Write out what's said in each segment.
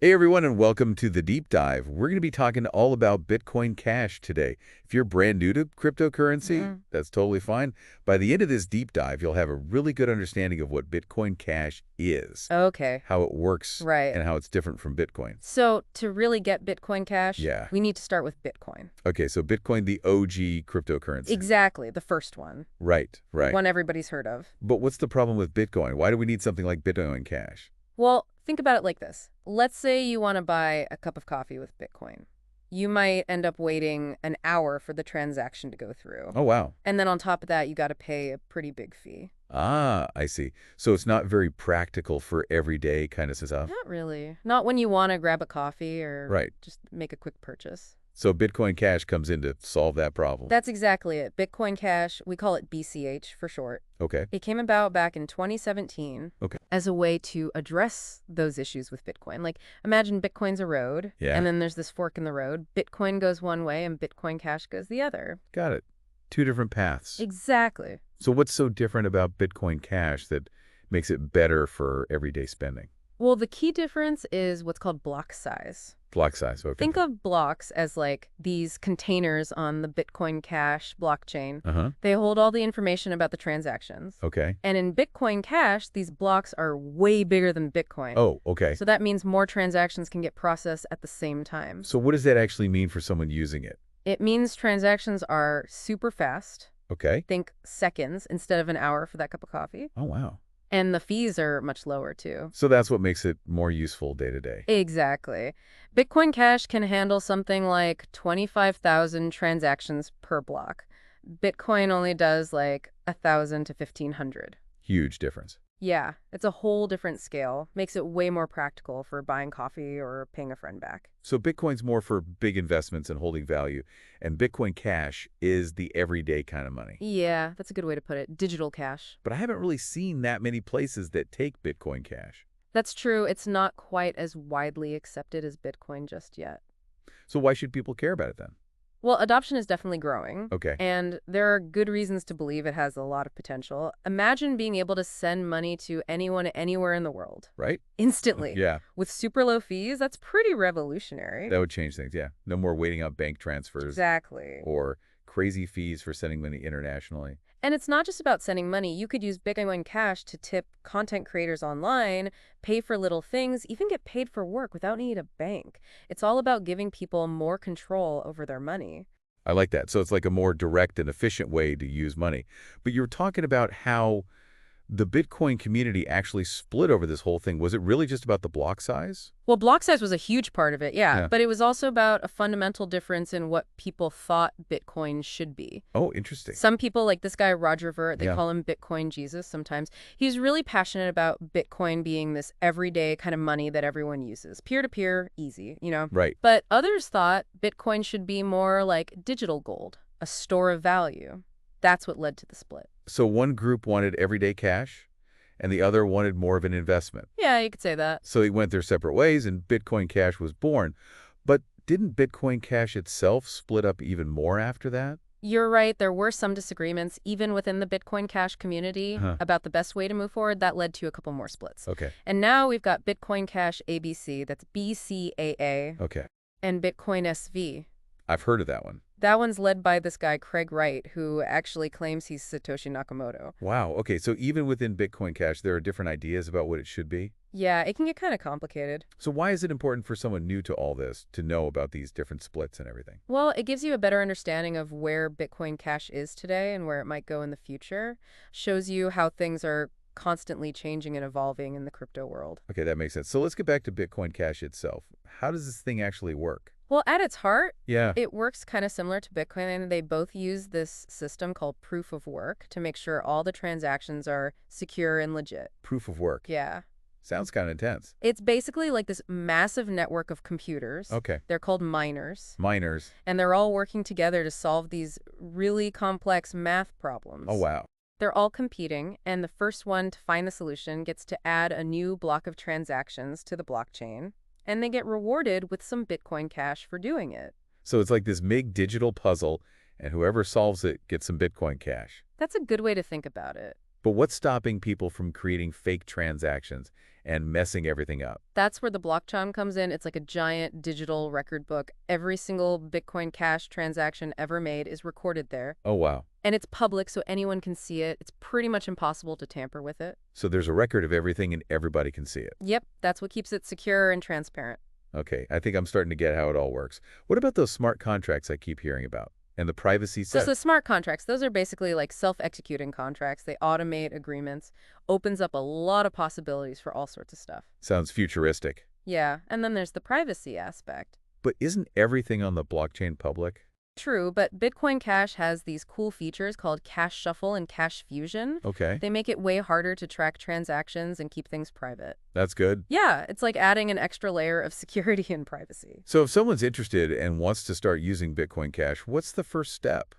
Hey everyone, and welcome to the Deep Dive. We're going to be talking all about Bitcoin Cash today. If you're brand new to cryptocurrency, Mm, that's totally fine. By the end of this deep dive, you'll have a really good understanding of what Bitcoin Cash is, okay, how it works, right. and how it's different from Bitcoin. So to really get Bitcoin Cash, Yeah. we need to start with Bitcoin. Okay, so Bitcoin, the OG cryptocurrency. Exactly, the first one, Right, the right. one everybody's heard of. But what's the problem with Bitcoin? Why do we need something like Bitcoin Cash? Well, think about it like this. Let's say you want to buy a cup of coffee with Bitcoin. You might end up waiting an hour for the transaction to go through. Oh, wow. And then on top of that, you got to pay a pretty big fee. Ah, I see. So it's not very practical for everyday kind of stuff? Not really. Not when you want to grab a coffee or Right. just make a quick purchase. So Bitcoin Cash comes in to solve that problem. That's exactly it. Bitcoin Cash, we call it BCH for short. Okay. It came about back in 2017 Okay. as a way to address those issues with Bitcoin. Like, imagine Bitcoin's a road, Yeah. and then there's this fork in the road. Bitcoin goes one way, and Bitcoin Cash goes the other. Got it. Two different paths. Exactly. So what's so different about Bitcoin Cash that makes it better for everyday spending? Well, the key difference is what's called block size. Block size. Okay. Think of blocks as like these containers on the Bitcoin Cash blockchain. Uh-huh. They hold all the information about the transactions. Okay. And in Bitcoin Cash, these blocks are way bigger than Bitcoin. Oh, okay. So that means more transactions can get processed at the same time. So what does that actually mean for someone using it? It means transactions are super fast. Okay. Think seconds instead of an hour for that cup of coffee. Oh, wow. And the fees are much lower too. So that's what makes it more useful day to day. Exactly. Bitcoin Cash can handle something like 25,000 transactions per block. Bitcoin only does like 1,000 to 1,500. Huge difference. Yeah, it's a whole different scale. Makes it way more practical for buying coffee or paying a friend back. So Bitcoin's more for big investments and holding value, and Bitcoin Cash is the everyday kind of money. Yeah, that's a good way to put it. Digital cash. But I haven't really seen that many places that take Bitcoin Cash. That's true. It's not quite as widely accepted as Bitcoin just yet. So why should people care about it then? Well, adoption is definitely growing, Okay. and there are good reasons to believe it has a lot of potential. Imagine being able to send money to anyone anywhere in the world Right? instantly Yeah, with super low fees. That's pretty revolutionary. that would change things. Yeah. No more waiting on bank transfers Exactly. or crazy fees for sending money internationally. And it's not just about sending money. You could use Bitcoin Cash to tip content creators online, pay for little things, even get paid for work without needing a bank. It's all about giving people more control over their money. I like that. So it's like a more direct and efficient way to use money. But you were talking about how the Bitcoin community actually split over this whole thing. Was it really just about the block size? Well, block size was a huge part of it, yeah. Yeah. But it was also about a fundamental difference in what people thought Bitcoin should be. Oh, interesting. Some people, like this guy, Roger Ver, they Yeah. call him Bitcoin Jesus sometimes. He's really passionate about Bitcoin being this everyday kind of money that everyone uses. Peer-to-peer, easy. Right. But others thought Bitcoin should be more like digital gold, a store of value. That's what led to the split. So one group wanted everyday cash, and the other wanted more of an investment. Yeah, you could say that. So they went their separate ways, and Bitcoin Cash was born. But didn't Bitcoin Cash itself split up even more after that? You're right. There were some disagreements, even within the Bitcoin Cash community, Huh. about the best way to move forward. That led to a couple more splits. Okay. And now we've got Bitcoin Cash ABC, that's BCAA, Okay. and Bitcoin SV. I've heard of that one. That one's led by this guy, Craig Wright, who actually claims he's Satoshi Nakamoto. Wow. Okay. So even within Bitcoin Cash, there are different ideas about what it should be. Yeah, it can get kind of complicated. So why is it important for someone new to all this to know about these different splits and everything? Well, it gives you a better understanding of where Bitcoin Cash is today and where it might go in the future. Shows you how things are constantly changing and evolving in the crypto world. Okay, that makes sense. So let's get back to Bitcoin Cash itself. How does this thing actually work? Well, at its heart, Yeah. it works kind of similar to Bitcoin, and they both use this system called proof of work to make sure all the transactions are secure and legit. Proof of work. Yeah. Sounds kind of intense. It's basically like this massive network of computers. Okay. They're called miners, Miners. and they're all working together to solve these really complex math problems. Oh, wow. They're all competing, and the first one to find the solution gets to add a new block of transactions to the blockchain, and they get rewarded with some Bitcoin Cash for doing it. So it's like this big digital puzzle, and whoever solves it gets some Bitcoin Cash. That's a good way to think about it. But what's stopping people from creating fake transactions and messing everything up? That's where the blockchain comes in. It's like a giant digital record book. Every single Bitcoin Cash transaction ever made is recorded there. Oh, wow. And it's public, so anyone can see it. It's pretty much impossible to tamper with it. So there's a record of everything and everybody can see it. Yep, that's what keeps it secure and transparent. Okay, I think I'm starting to get how it all works. What about those smart contracts I keep hearing about? And the privacy So set? the smart contracts, those are basically like self-executing contracts. They automate agreements, opens up a lot of possibilities for all sorts of stuff. Sounds futuristic. Yeah, and then there's the privacy aspect. But isn't everything on the blockchain public? True, but Bitcoin Cash has these cool features called Cash Shuffle and Cash Fusion. Okay, They make it way harder to track transactions and keep things private. that's good. Yeah, it's like adding an extra layer of security and privacy. So if someone's interested and wants to start using Bitcoin Cash, what's the first step?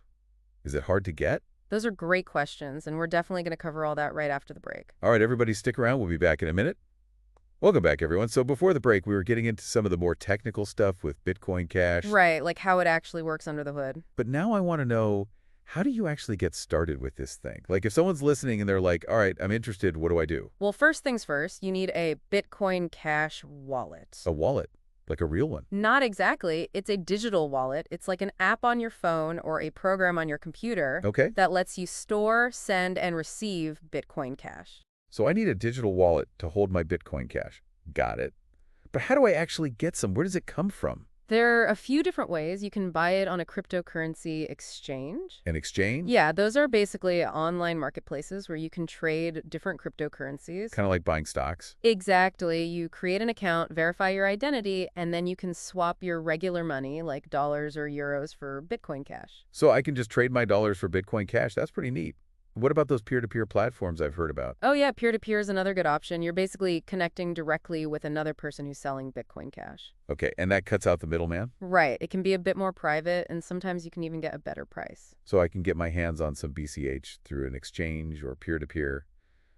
Is it hard to get? Those are great questions, and we're definitely going to cover all that right after the break. All right, everybody stick around. We'll be back in a minute. Welcome back, everyone. So before the break, we were getting into some of the more technical stuff with Bitcoin Cash. Right, like how it actually works under the hood. But now I want to know, how do you actually get started with this thing? Like if someone's listening and they're like, all right, I'm interested, what do I do? Well, first things first, you need a Bitcoin Cash wallet. A wallet, like a real one. Not exactly. It's a digital wallet. It's like an app on your phone or a program on your computer Okay, that lets you store, send, and receive Bitcoin Cash. so I need a digital wallet to hold my Bitcoin Cash. Got it. But how do I actually get some? Where does it come from? There are a few different ways. You can buy it on a cryptocurrency exchange. An exchange? Yeah, those are basically online marketplaces where you can trade different cryptocurrencies. Kind of like buying stocks. Exactly. You create an account, verify your identity, and then you can swap your regular money, like dollars or euros, for Bitcoin Cash. So I can just trade my dollars for Bitcoin Cash. That's pretty neat. What about those peer-to-peer platforms I've heard about? Oh, yeah, peer-to-peer is another good option. You're basically connecting directly with another person who's selling Bitcoin Cash. Okay, and that cuts out the middleman? Right. It can be a bit more private, and sometimes you can even get a better price. So I can get my hands on some BCH through an exchange or peer-to-peer.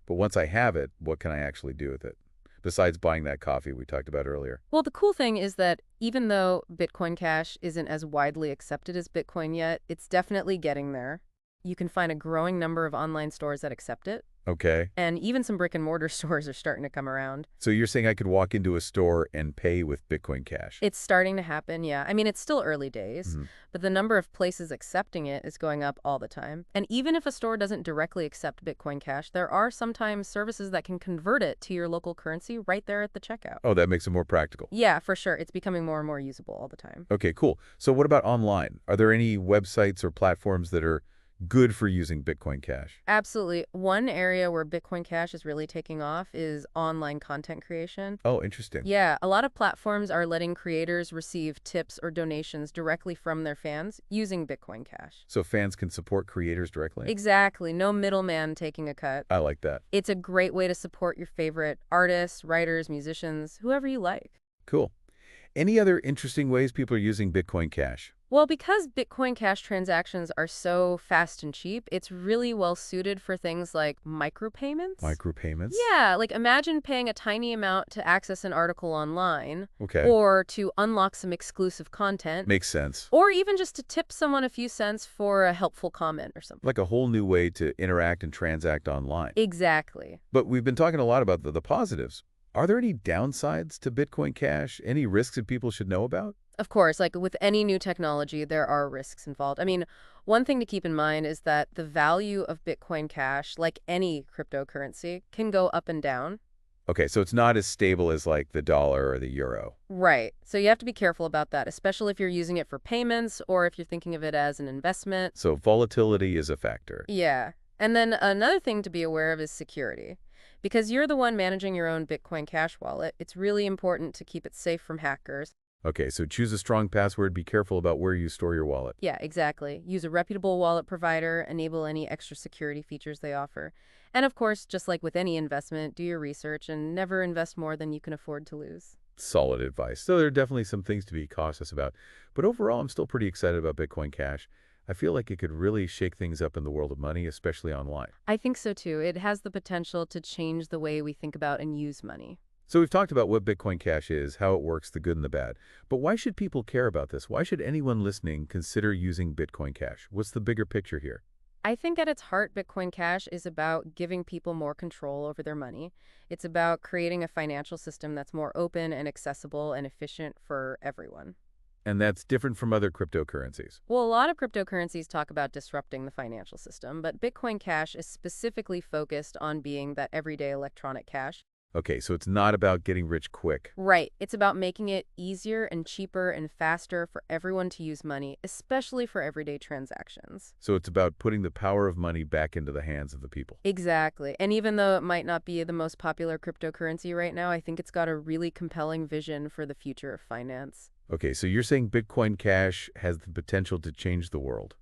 But once I have it, what can I actually do with it? Besides buying that coffee we talked about earlier. Well, the cool thing is that even though Bitcoin Cash isn't as widely accepted as Bitcoin yet, it's definitely getting there. You can find a growing number of online stores that accept it, Okay. and even some brick-and-mortar stores are starting to come around. So you're saying I could walk into a store and pay with Bitcoin Cash? It's starting to happen, yeah. I mean, it's still early days, Mhm. but the number of places accepting it is going up all the time. And even if a store doesn't directly accept Bitcoin Cash, there are sometimes services that can convert it to your local currency right there at the checkout. Oh, that makes it more practical. Yeah, for sure. It's becoming more and more usable all the time. Okay, cool. So what about online? Are there any websites or platforms that are good for using Bitcoin Cash? Absolutely. One area where Bitcoin Cash is really taking off is online content creation. Oh, interesting. Yeah, a lot of platforms are letting creators receive tips or donations directly from their fans using Bitcoin Cash. So fans can support creators directly? Exactly. No middleman taking a cut. I like that. It's a great way to support your favorite artists, writers, musicians, whoever you like. Cool. Any other interesting ways people are using Bitcoin Cash? Well, because Bitcoin Cash transactions are so fast and cheap, it's really well suited for things like micropayments. Micropayments? Yeah, like imagine paying a tiny amount to access an article online, Okay. or to unlock some exclusive content, Makes sense. or even just to tip someone a few cents for a helpful comment or something. Like a whole new way to interact and transact online. Exactly. But we've been talking a lot about the positives. Are there any downsides to Bitcoin Cash? Any risks that people should know about? Of course, like with any new technology, there are risks involved. I mean, one thing to keep in mind is that the value of Bitcoin Cash, like any cryptocurrency, can go up and down. Okay, so it's not as stable as like the dollar or the euro. Right. So you have to be careful about that, especially if you're using it for payments or if you're thinking of it as an investment. So volatility is a factor. Yeah. And then another thing to be aware of is security. Because you're the one managing your own Bitcoin Cash wallet, it's really important to keep it safe from hackers. Okay, so choose a strong password. Be careful about where you store your wallet. Yeah, exactly. Use a reputable wallet provider, enable any extra security features they offer. And of course, just like with any investment, do your research and never invest more than you can afford to lose. Solid advice. So there are definitely some things to be cautious about. But overall, I'm still pretty excited about Bitcoin Cash. I feel like it could really shake things up in the world of money, especially online. I think so too. It has the potential to change the way we think about and use money. So we've talked about what Bitcoin Cash is, how it works, the good and the bad. But why should people care about this? Why should anyone listening consider using Bitcoin Cash? What's the bigger picture here? I think at its heart, Bitcoin Cash is about giving people more control over their money. It's about creating a financial system that's more open and accessible and efficient for everyone. And that's different from other cryptocurrencies. Well, a lot of cryptocurrencies talk about disrupting the financial system, but Bitcoin Cash is specifically focused on being that everyday electronic cash. Okay, so it's not about getting rich quick. Right. It's about making it easier and cheaper and faster for everyone to use money, especially for everyday transactions. So it's about putting the power of money back into the hands of the people. Exactly. And even though it might not be the most popular cryptocurrency right now, I think it's got a really compelling vision for the future of finance. Okay, so you're saying Bitcoin Cash has the potential to change the world.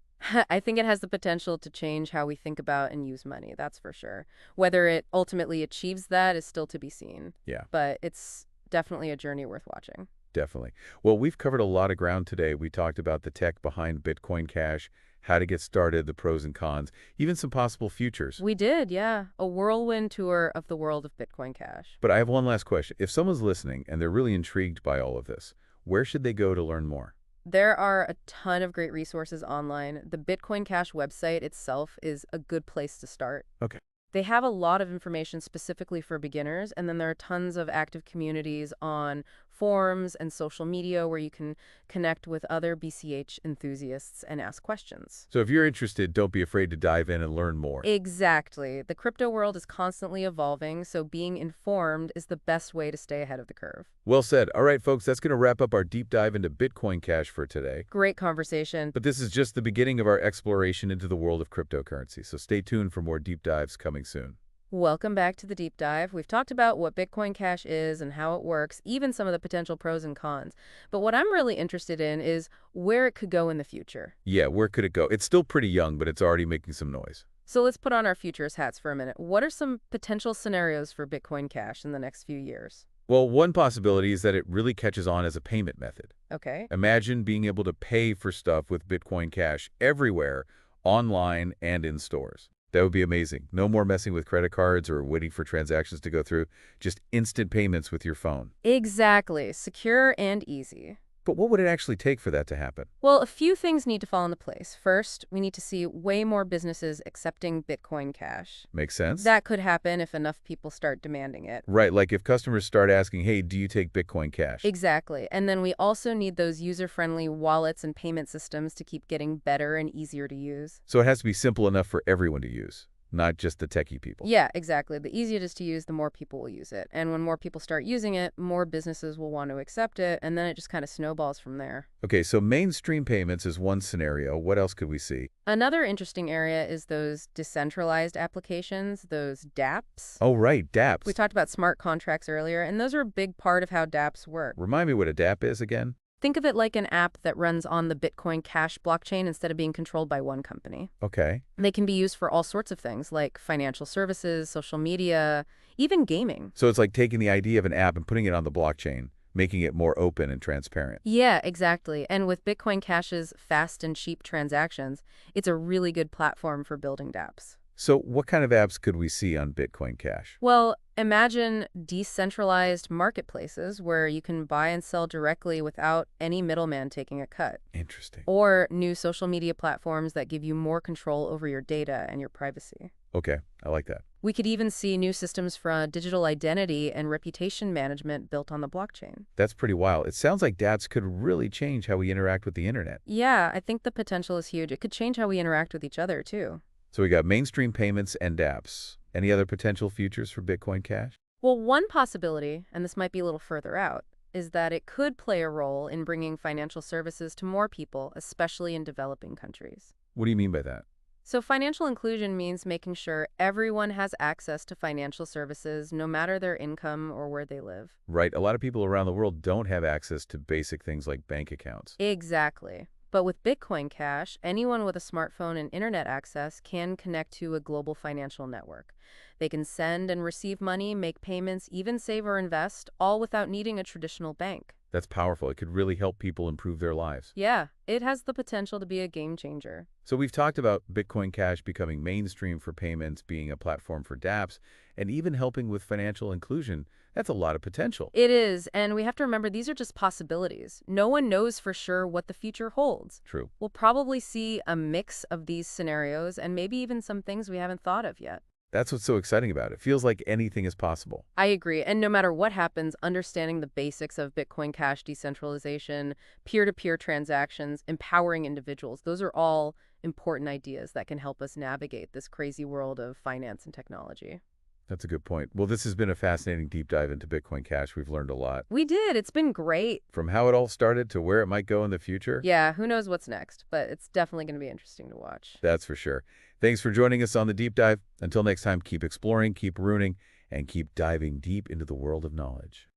I think it has the potential to change how we think about and use money, that's for sure. Whether it ultimately achieves that is still to be seen, Yeah, but it's definitely a journey worth watching. definitely. Well, we've covered a lot of ground today. We talked about the tech behind Bitcoin Cash, how to get started, the pros and cons, even some possible futures. We did, yeah. A whirlwind tour of the world of Bitcoin Cash. But I have one last question. If someone's listening and they're really intrigued by all of this, where should they go to learn more? There are a ton of great resources online. The Bitcoin Cash website itself is a good place to start. Okay. They have a lot of information specifically for beginners, and then there are tons of active communities on forums and social media where you can connect with other BCH enthusiasts and ask questions. So if you're interested, don't be afraid to dive in and learn more. Exactly. The crypto world is constantly evolving, so being informed is the best way to stay ahead of the curve. Well said. All right, folks, that's going to wrap up our deep dive into Bitcoin Cash for today. Great conversation. But this is just the beginning of our exploration into the world of cryptocurrency, so stay tuned for more deep dives coming soon. Welcome back to the deep dive. We've talked about what Bitcoin Cash is and how it works, even some of the potential pros and cons. But what I'm really interested in is where it could go in the future. Yeah, where could it go? It's still pretty young, but it's already making some noise. So let's put on our futures hats for a minute. What are some potential scenarios for Bitcoin Cash in the next few years? Well, one possibility is that it really catches on as a payment method. Okay. Imagine being able to pay for stuff with Bitcoin Cash everywhere, online and in stores. That would be amazing. No more messing with credit cards or waiting for transactions to go through. Just instant payments with your phone. Exactly. Secure and easy. But what would it actually take for that to happen? Well, a few things need to fall into place. First, we need to see way more businesses accepting Bitcoin Cash. Makes sense? That could happen if enough people start demanding it. Right, like if customers start asking, hey, do you take Bitcoin Cash? Exactly. And then we also need those user-friendly wallets and payment systems to keep getting better and easier to use. So it has to be simple enough for everyone to use, not just the techie people. Yeah, exactly. The easier it is to use, the more people will use it. And when more people start using it, more businesses will want to accept it, and then it just kind of snowballs from there. Okay, so mainstream payments is one scenario. What else could we see? Another interesting area is those decentralized applications, those dApps. Oh, right, dApps. We talked about smart contracts earlier, and those are a big part of how dApps work. Remind me what a dApp is again? Think of it like an app that runs on the Bitcoin Cash blockchain instead of being controlled by one company. Okay. They can be used for all sorts of things, like financial services, social media, even gaming. So it's like taking the idea of an app and putting it on the blockchain, making it more open and transparent. Yeah, exactly. And with Bitcoin Cash's fast and cheap transactions, it's a really good platform for building dApps. So what kind of apps could we see on Bitcoin Cash? Well, imagine decentralized marketplaces where you can buy and sell directly without any middleman taking a cut. Interesting. Or new social media platforms that give you more control over your data and your privacy. Okay, I like that. We could even see new systems for digital identity and reputation management built on the blockchain. That's pretty wild. It sounds like dApps could really change how we interact with the internet. Yeah, I think the potential is huge. It could change how we interact with each other, too. So we got mainstream payments and dApps. Any other potential futures for Bitcoin Cash? Well, one possibility, and this might be a little further out, is that it could play a role in bringing financial services to more people, especially in developing countries. What do you mean by that? So financial inclusion means making sure everyone has access to financial services, no matter their income or where they live. Right, a lot of people around the world don't have access to basic things like bank accounts. Exactly. But with Bitcoin Cash, anyone with a smartphone and internet access can connect to a global financial network. They can send and receive money, make payments, even save or invest, all without needing a traditional bank. That's powerful. It could really help people improve their lives. Yeah, it has the potential to be a game changer. So we've talked about Bitcoin Cash becoming mainstream for payments, being a platform for dApps, and even helping with financial inclusion. That's a lot of potential. It is, and we have to remember these are just possibilities. No one knows for sure what the future holds. True. We'll probably see a mix of these scenarios and maybe even some things we haven't thought of yet. That's what's so exciting about it. It feels like anything is possible. I agree. And no matter what happens, understanding the basics of Bitcoin Cash decentralization, peer-to-peer transactions, empowering individuals, those are all important ideas that can help us navigate this crazy world of finance and technology. That's a good point. Well, this has been a fascinating deep dive into Bitcoin Cash. We've learned a lot. We did. It's been great. From how it all started to where it might go in the future. Yeah, who knows what's next, but it's definitely going to be interesting to watch. That's for sure. Thanks for joining us on the deep dive. Until next time, keep exploring, keep ruining, and keep diving deep into the world of knowledge.